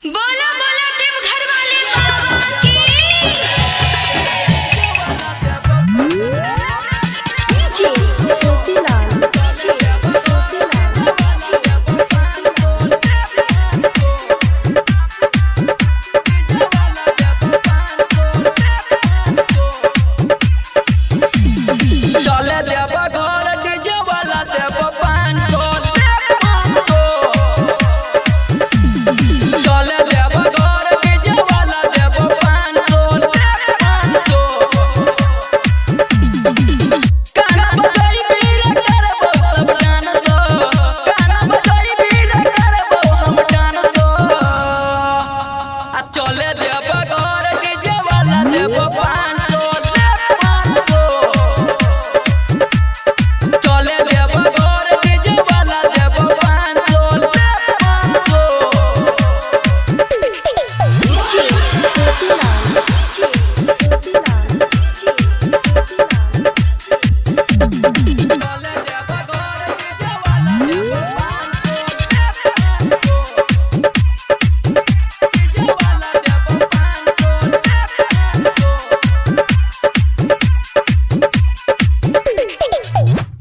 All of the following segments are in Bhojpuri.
बोलो बोलो देवघर वाले बाबा की। डीजे ज्योतिलाल चले देव घर डीजे वाला देव 500 चले देव घर डीजे वाला देव 500 गाना बजाई बीर करबो सब डांस गाना बजाई बीर करबो हम डांस आ चले देव घर डीजे वाला देव 500 चले देव घर डीजे वाला देव 500 डीजे ज्योतिलाल चले देव घर डीजे वाला देव 500 डीजे वाला देव 500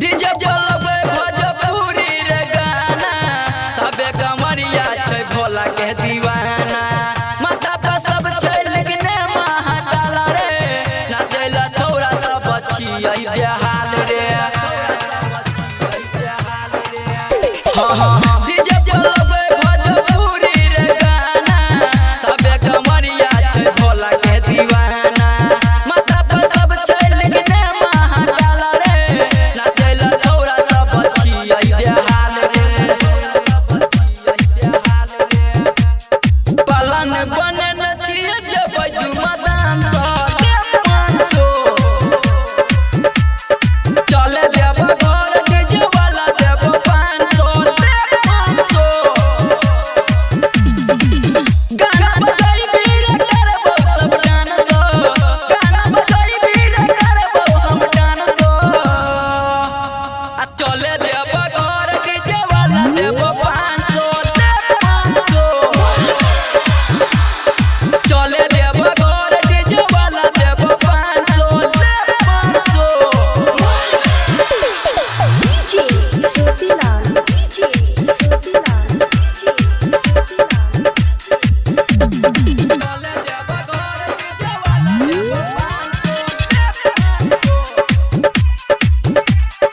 डीजे चलबे भोजपुरी रे गाना तबे कमरिया छै भोला के दीवाना माथा पे सब छै लेकिन महाकाल रे नाचैला छौरा सब छियै बेहाल रे डीजे चलबे भोजपुरी रे गाना तबे कमरिया छै भोला के दीवाना माथा पे सब छै लेकिन महाकाल रे नाचैला छौरा सब छियै बेहाल रे पलन बनल छियै जबै दुमदान चले देव घर डीजे वाला देव 500 गाना बजाई बीर करबो सब डांस गाना बजाई बीर करबो हम डांस आ चले देव घर डीजे वाला देव 500 चले देव घर डीजे वाला देव 500 डीजे ज्योतिलाल चले देव घर डीजे वाला देव 500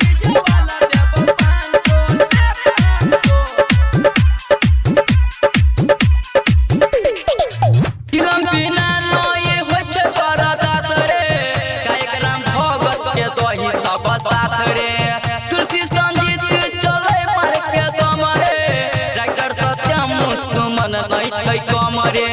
डीजे वाला देव 500 तिलम बिना नोए होइ छै बरदात रे कार्यक्रम भगत के दही सब साथ रे तुलसी संजीत चले मार के दम रे राइटर सत्यम मुस्तमन नहीं छै कम रे